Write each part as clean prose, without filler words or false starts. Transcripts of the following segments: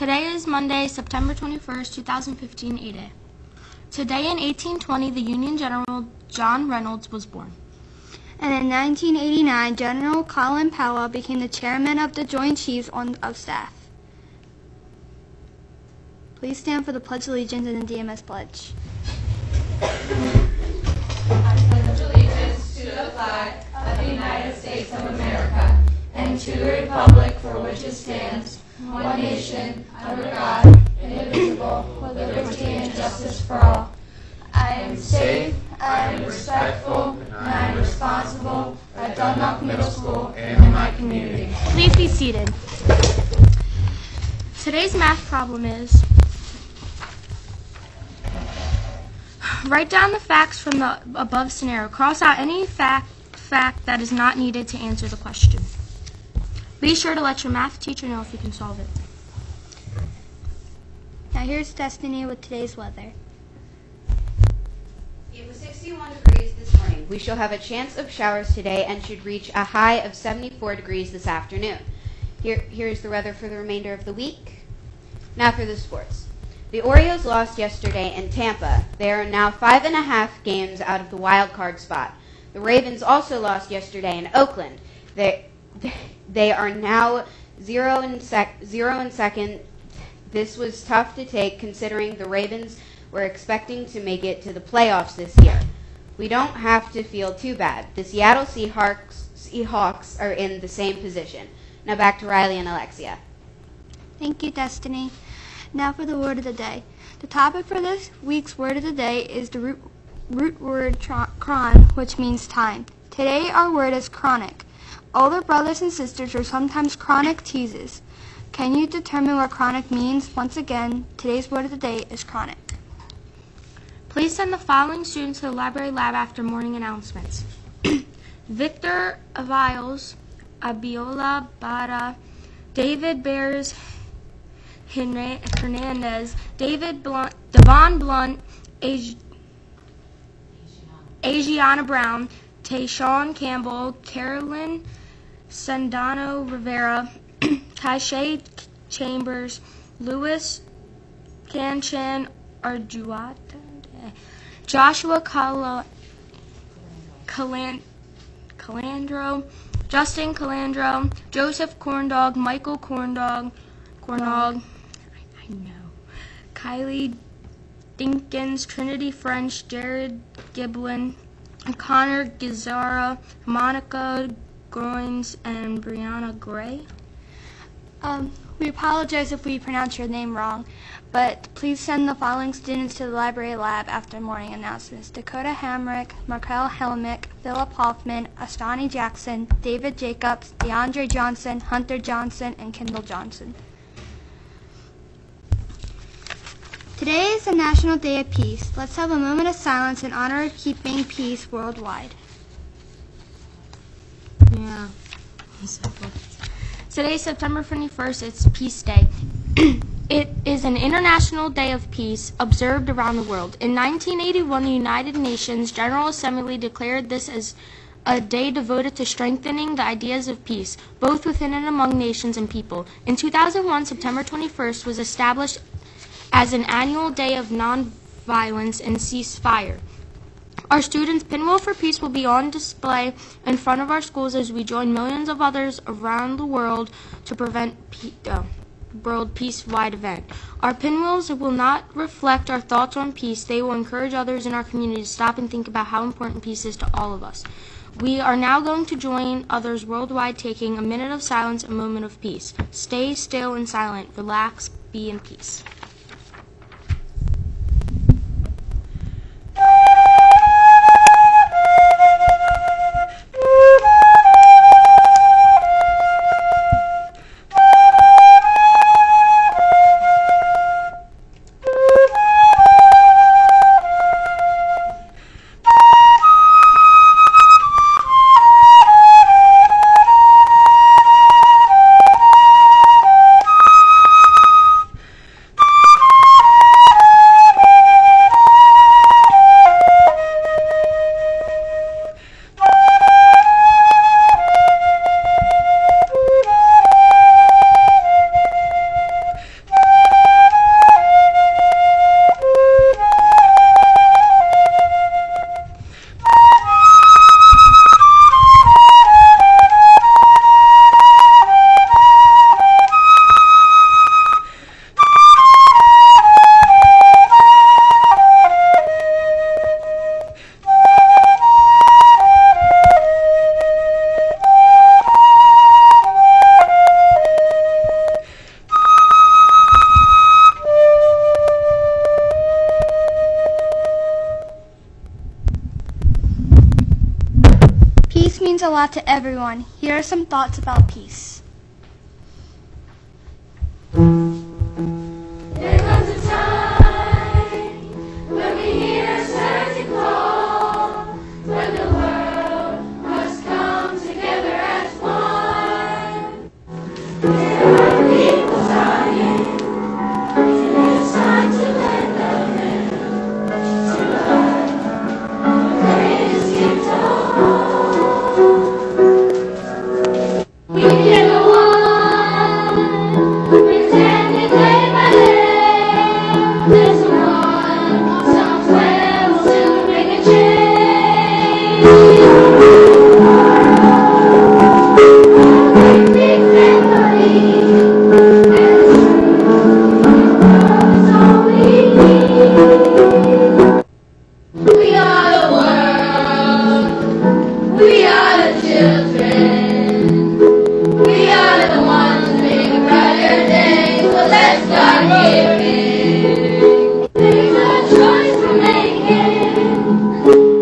Today is Monday, September 21st, 2015, A-Day. Today in 1820, the Union General John Reynolds was born. And in 1989, General Colin Powell became the chairman of the Joint Chiefs of Staff. Please stand for the Pledge of Allegiance and the DMS Pledge. I pledge allegiance to the flag of the United States of America and to the republic for which it stands, one nation, under God, indivisible, with liberty and justice for all. I am safe, I am respectful, and I am responsible at Dundalk Middle School and in my community. Please be seated. Today's math problem is, write down the facts from the above scenario. Cross out any fact that is not needed to answer the question. Be sure to let your math teacher know if you can solve it. Now here's Destiny with today's weather. It was 61 degrees this morning. We shall have a chance of showers today and should reach a high of 74 degrees this afternoon. Here's the weather for the remainder of the week. Now for the sports. The Orioles lost yesterday in Tampa. They are now 5.5 games out of the wild card spot. The Ravens also lost yesterday in Oakland. They are now 0 in second. This was tough to take considering the Ravens were expecting to make it to the playoffs this year. We don't have to feel too bad. The Seattle Seahawks are in the same position. Now back to Riley and Alexia. Thank you, Destiny. Now for the word of the day. The topic for this week's word of the day is the root word chron, which means time. Today our word is chronic. Older brothers and sisters are sometimes chronic teases. Can you determine what chronic means? Once again, today's word of the day is chronic. Please send the following students to the library lab after morning announcements. Victor Aviles, Abiola Barra, David Bears Hernandez, Devon Blunt, Asiana Brown, Tayshawn Campbell, Carolyn Sandano Rivera, Taishay Chambers, Louis Kanchan Arjuata, Joshua Calandro, Justin Calandro, Joseph Corndog, Michael Cornog, I know, Kylie Dinkins, Trinity French, Jared Giblin, Connor Gizara, Monica Groins, and Brianna Gray. We apologize if we pronounce your name wrong, but please send the following students to the library lab after morning announcements. Dakota Hamrick, Markel Helmick, Philip Hoffman, Astani Jackson, David Jacobs, DeAndre Johnson, Hunter Johnson, and Kendall Johnson. Today is the National Day of Peace. Let's have a moment of silence in honor of keeping peace worldwide. Yeah. Today is September 21st. It's Peace Day. It is an international day of peace observed around the world. In 1981, the United Nations General Assembly declared this as a day devoted to strengthening the ideas of peace, both within and among nations and people. In 2001, September 21st was established as an annual day of nonviolence and ceasefire. Our students' Pinwheel for Peace will be on display in front of our schools as we join millions of others around the world to prevent World Peace-wide event. Our pinwheels will not reflect our thoughts on peace. They will encourage others in our community to stop and think about how important peace is to all of us. We are now going to join others worldwide taking a minute of silence, a moment of peace. Stay still and silent. Relax. Be in peace. a lot to everyone. Here are some thoughts about peace. There comes a time when we hear a certain call, when the world must come together as one. There are people dying, and it's time to lend a hand to life, the greatest gift of all. We can go on, pretending day by day, there's one somewhere will soon make a change. Big, big family, and it's all we need. We are the world, we are the children, we are the ones who make a brighter day, so let's start giving. There's a choice we're making,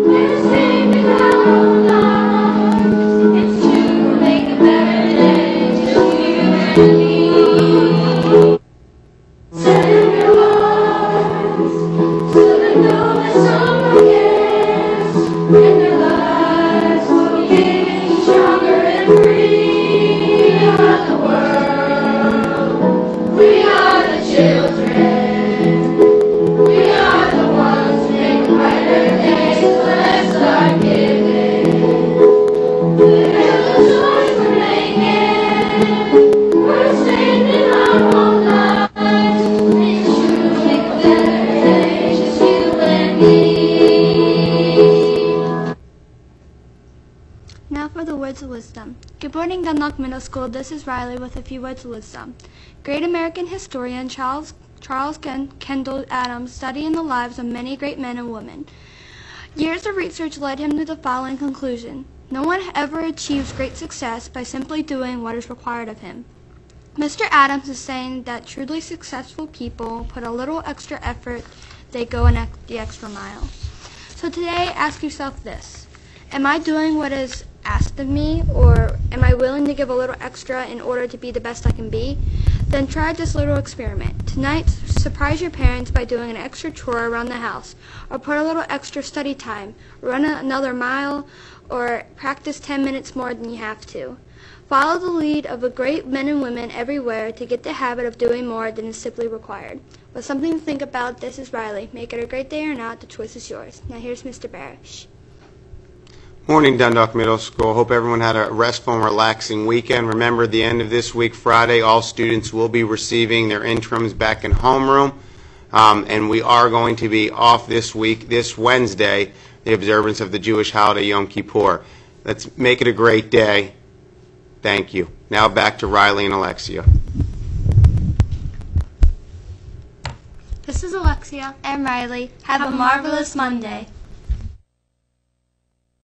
there's faith in our own lives, it's to make a better day, just you and me. Set your hearts, so they know that someone cares, and their lives will begin stronger and free. We are the world, we are the children, we are the ones who make a brighter day, so let's start giving. There's a choice we're making, we're saving our own lives, it's true to make a better day, just you and me. Now for the words of wisdom. Good morning, Dundalk Middle School. This is Riley with a few words of wisdom. Great American historian Charles Kendall Adams studied the lives of many great men and women. Years of research led him to the following conclusion. No one ever achieves great success by simply doing what is required of him. Mr. Adams is saying that truly successful people put a little extra effort, they go the extra mile. So today, ask yourself this. Am I doing what is asked of me, or am I willing to give a little extra in order to be the best I can be? Then try this little experiment. Tonight, surprise your parents by doing an extra chore around the house, or put a little extra study time, run another mile, or practice 10 minutes more than you have to. Follow the lead of the great men and women everywhere to get the habit of doing more than is simply required. With something to think about, this is Riley. Make it a great day or not, the choice is yours. Now here's Mr. Barish. Morning, Dundalk Middle School. Hope everyone had a restful and relaxing weekend. Remember, at the end of this week, Friday, all students will be receiving their interims back in homeroom. And we are going to be off this week, this Wednesday, the observance of the Jewish holiday Yom Kippur. Let's make it a great day. Thank you. Now back to Riley and Alexia. This is Alexia and Riley. Have a marvelous Monday.